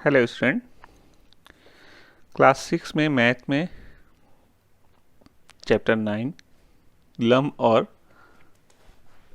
Hello student, class 6 में math में chapter 9 लंब और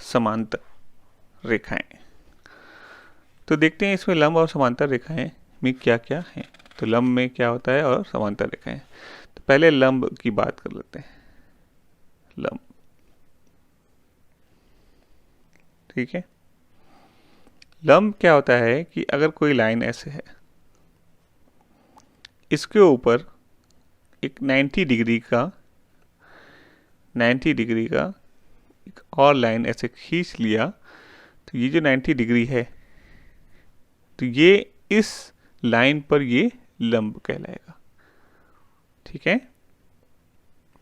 समांतर रेखाएं। तो देखते हैं इसमें लंब और समांतर रेखाएं में क्या क्या है। तो लंब में क्या होता है और समांतर रेखाएं। तो पहले लंब की बात कर लेते हैं। लंब, ठीक है। लंब क्या होता है कि अगर कोई लाइन ऐसे है, इसके ऊपर एक 90 डिग्री का एक और लाइन ऐसे खींच लिया, तो ये जो 90 डिग्री है, तो ये इस लाइन पर ये लंब कहलाएगा, ठीक है।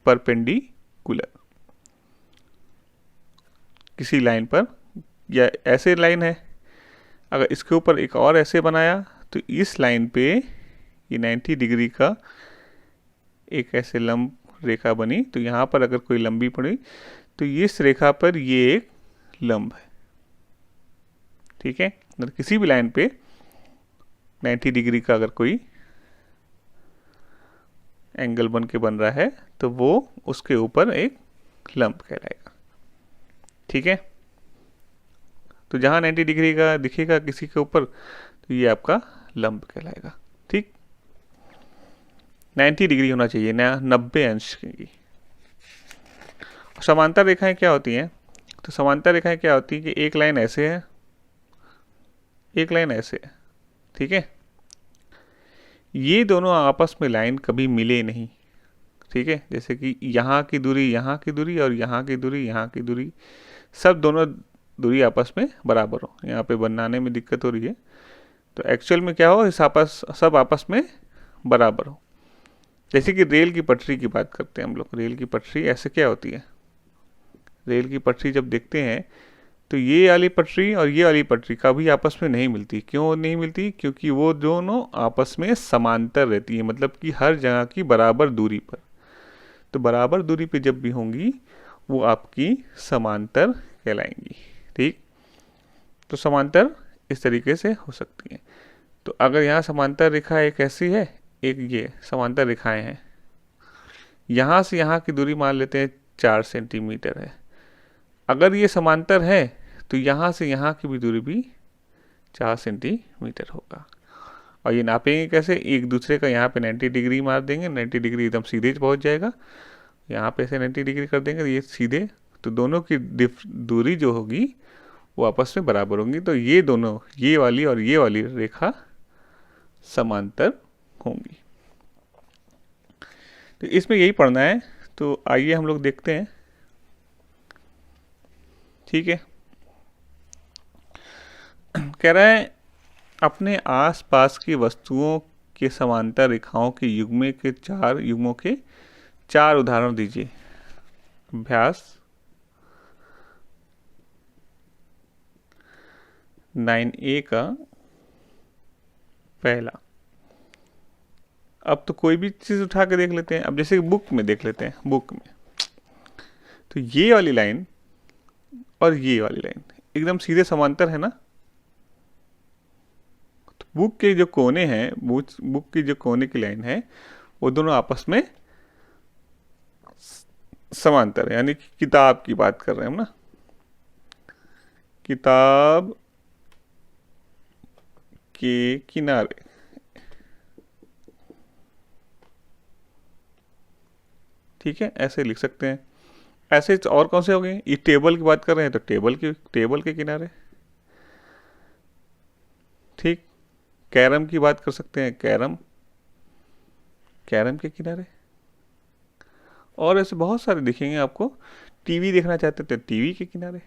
परपेंडिकुलर किसी लाइन पर, या ऐसे लाइन है, अगर इसके ऊपर एक और ऐसे बनाया तो इस लाइन पे ये 90 डिग्री का एक ऐसे लंब रेखा बनी। तो यहाँ पर अगर कोई लंबी पड़ी तो इस रेखा पर ये एक लंब है, ठीक है। मतलब किसी भी लाइन पे 90 डिग्री का अगर कोई एंगल बन के बन रहा है तो वो उसके ऊपर एक लंब कहलाएगा, ठीक है। तो जहां 90 डिग्री का दिखेगा किसी के ऊपर, तो ये आपका लंब कहलाएगा, ठीक। 90 डिग्री होना चाहिए ना, 90 अंश की। समांतर रेखाएं क्या होती हैं? तो समांतर रेखाएं क्या होती है कि एक लाइन ऐसे है, एक लाइन ऐसे है, ठीक है। ये दोनों आपस में लाइन कभी मिले नहीं, ठीक है। जैसे कि यहाँ की दूरी, यहाँ की दूरी और यहाँ की दूरी, यहाँ की दूरी, सब दोनों दूरी आपस में बराबर हो। यहाँ पे बनाने में दिक्कत हो रही है, तो एक्चुअल में क्या हो, इस सब आपस में बराबर हो। जैसे कि रेल की पटरी की बात करते हैं हम लोग। रेल की पटरी ऐसे क्या होती है, रेल की पटरी जब देखते हैं तो ये वाली पटरी और ये वाली पटरी कभी आपस में नहीं मिलती। क्यों नहीं मिलती? क्योंकि वो दोनों आपस में समांतर रहती है, मतलब कि हर जगह की बराबर दूरी पर। तो बराबर दूरी पे जब भी होंगी वो आपकी समांतर कहलाएंगी, ठीक। तो समांतर इस तरीके से हो सकती है। तो अगर यहाँ समांतर रेखा एक ऐसी है, एक ये समांतर रेखाएं हैं, यहाँ से यहाँ की दूरी मान लेते हैं 4 सेंटीमीटर है। अगर ये समांतर है तो यहाँ से यहाँ की भी दूरी भी 4 सेंटीमीटर होगा। और ये नापेंगे कैसे? एक दूसरे का यहाँ पे 90 डिग्री मार देंगे, 90 डिग्री एकदम सीधे पहुँच जाएगा। यहाँ पे से 90 डिग्री कर देंगे, ये सीधे, तो दोनों की दूरी जो होगी वो आपस में बराबर होंगी। तो ये दोनों, ये वाली और ये वाली रेखा समांतर होंगी। तो इसमें यही पढ़ना है। तो आइए हम लोग देखते हैं, ठीक है। कह रहा है अपने आसपास की वस्तुओं के समांतर रेखाओं के युग्मों के 4 उदाहरण दीजिए। अभ्यास 9A का पहला। अब तो कोई भी चीज उठा के देख लेते हैं। अब जैसे बुक में देख लेते हैं, बुक में तो ये वाली लाइन और ये वाली लाइन एकदम सीधे समांतर है ना। तो बुक के जो कोने हैं, बुक की जो कोने की लाइन है, वो दोनों आपस में समांतर है। यानी कि किताब की बात कर रहे हैं हम ना, किताब के किनारे, ठीक है, ऐसे लिख सकते हैं। ऐसे और कौन से हो गए? ये टेबल की बात कर रहे हैं तो टेबल के किनारे, ठीक। कैरम की बात कर सकते हैं, कैरम के किनारे। और ऐसे बहुत सारे दिखेंगे आपको। टीवी देखना चाहते थे, टीवी के किनारे,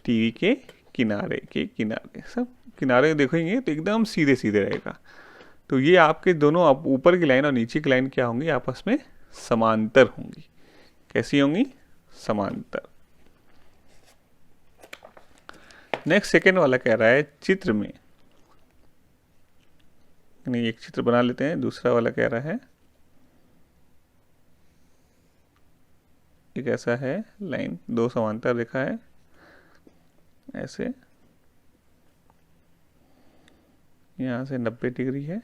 टीवी के किनारे सब किनारे देखेंगे तो एकदम सीधे सीधे रहेगा। तो ये आपके दोनों ऊपर की लाइन और नीचे की लाइन क्या होंगी? आपस में समांतर होंगी। कैसी होंगी? समांतर। नेक्स्ट सेकेंड वाला कह रहा है चित्र में, नहीं एक चित्र बना लेते हैं। दूसरा वाला कह रहा है एक ऐसा है लाइन, 2 समांतर रेखा है ऐसे, यहाँ से 90 डिग्री है,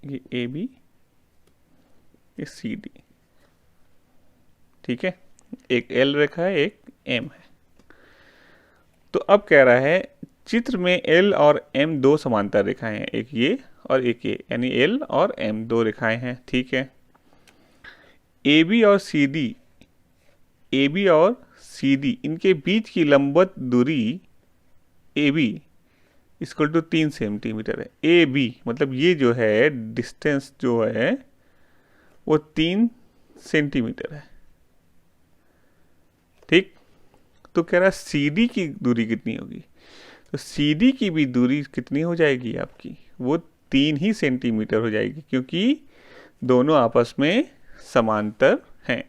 ये ए बी, ये सी डी, ठीक है। एक एल रेखा है, एक एम है। तो अब कह रहा है चित्र में एल और एम दो समांतर रेखाएं हैं, एक ये और एक ये, यानी एल और एम दो रेखाएं हैं, ठीक है। ए बी और सी डी, ए बी और सी डी इनके बीच की लंबवत दूरी A B equal to 3 centimetre है। ए बी मतलब ये जो है डिस्टेंस जो है वो 3 सेंटीमीटर है, ठीक। तो कह रहा है सी डी की दूरी कितनी होगी, तो सी डी की भी दूरी कितनी हो जाएगी आपकी, वो 3 ही सेंटीमीटर हो जाएगी, क्योंकि दोनों आपस में समांतर हैं।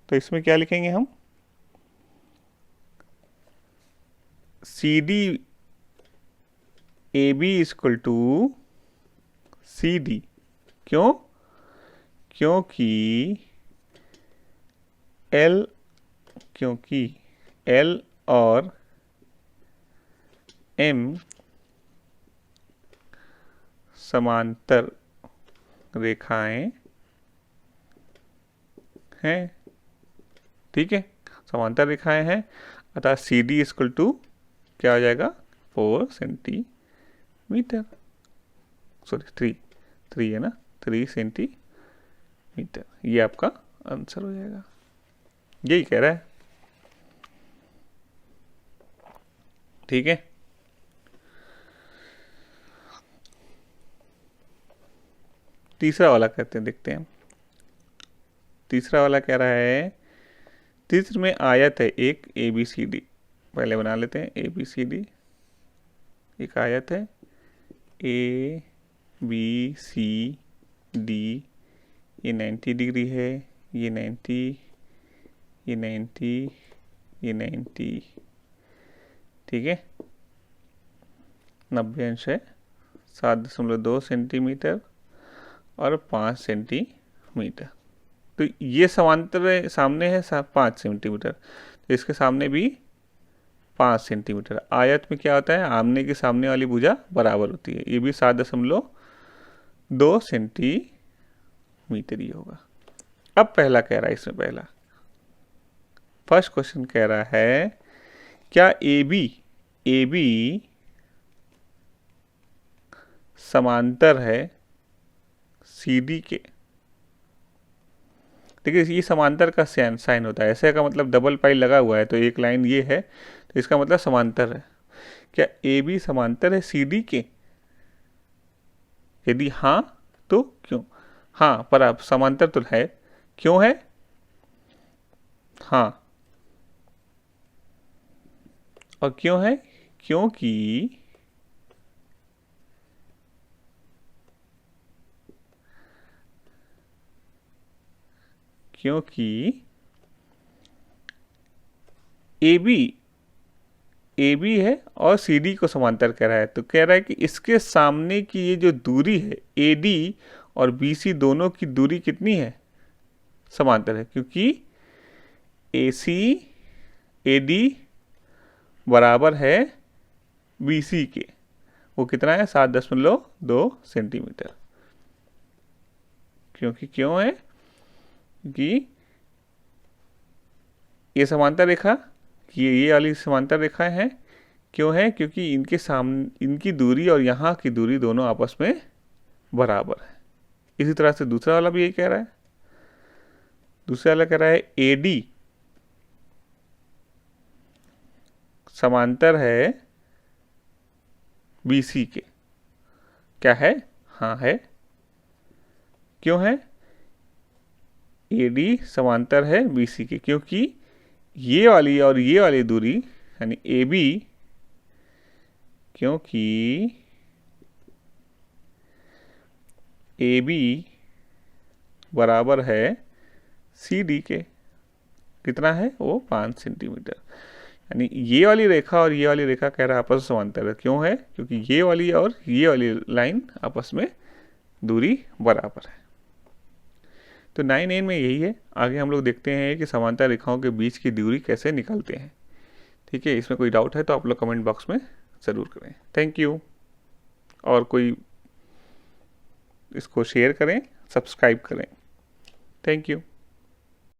तो इसमें क्या लिखेंगे हम, C D A B equal to C D, क्यों, क्योंकि एल और एम समांतर रेखाएं हैं, ठीक है, समांतर रेखाएं हैं। अतः सी डी इक्वल टू क्या हो जाएगा, 4 सेंटीमीटर, सॉरी 3 है ना, 3 सेंटीमीटर, ये आपका आंसर हो जाएगा, यही कह रहा है, ठीक है। तीसरा वाला कहते हैं, देखते हैं। तीसरा वाला कह रहा है चित्र में आयत है एक ए बी सी डी, पहले बना लेते हैं। ए बी सी डी एक आयत है, ए बी सी डी, ये 90 डिग्री है, ये 90, ये 90, ये 90, ठीक है। 90 अंश है, 7.2 सेंटीमीटर और 5 सेंटीमीटर। तो ये समांतर सामने है 5 सेंटीमीटर, तो इसके सामने भी 5 सेंटीमीटर। आयत में क्या होता है, आमने के सामने वाली भुजा बराबर होती है, ये भी 7.2 सेंटीमीटर ही होगा। अब पहला कह रहा है, इसमें पहला फर्स्ट क्वेश्चन कह रहा है क्या ए बी समांतर है सी डी के। देखिए ये समांतर का साइन होता है, ऐसे का मतलब डबल पाई लगा हुआ है, तो एक लाइन ये है, तो इसका मतलब समांतर है। क्या ए बी समांतर है सी डी के, यदि हाँ तो क्यों, हाँ पर आप समांतर तो है, क्यों है, हाँ, और क्यों है, क्योंकि ए बी है और सी डी को समांतर कह रहा है, तो कह रहा है कि इसके सामने की ये जो दूरी है ए डी और बी सी दोनों की दूरी कितनी है, समांतर है, क्योंकि ए सी ए डी बराबर है बी सी के, वो कितना है 7.2 सेंटीमीटर। क्योंकि क्यों है कि ये समांतर रेखा, ये वाली समांतर रेखाएं हैं, क्यों है, क्योंकि इनके सामने इनकी दूरी और यहाँ की दूरी दोनों आपस में बराबर है। इसी तरह से दूसरा वाला भी यही कह रहा है, दूसरा वाला कह रहा है ए डी समांतर है बी सी के, क्या है, हाँ है, क्यों है, ए डी समांतर है बी सी के, क्योंकि ये वाली और ये वाली दूरी यानी ए बी, क्योंकि ए बी बराबर है सी डी के, कितना है वो 5 सेंटीमीटर। यानी ये वाली रेखा और ये वाली रेखा कह रहा है आपस में समांतर है, क्यों है, क्योंकि ये वाली और ये वाली लाइन आपस में दूरी बराबर है। तो 9N में यही है। आगे हम लोग देखते हैं कि समांतर रेखाओं के बीच की दूरी कैसे निकालते हैं। ठीक है, इसमें कोई डाउट है तो आप लोग कमेंट बॉक्स में ज़रूर करें। Thank you. और कोई इसको शेयर करें, सब्सक्राइब करें। Thank you.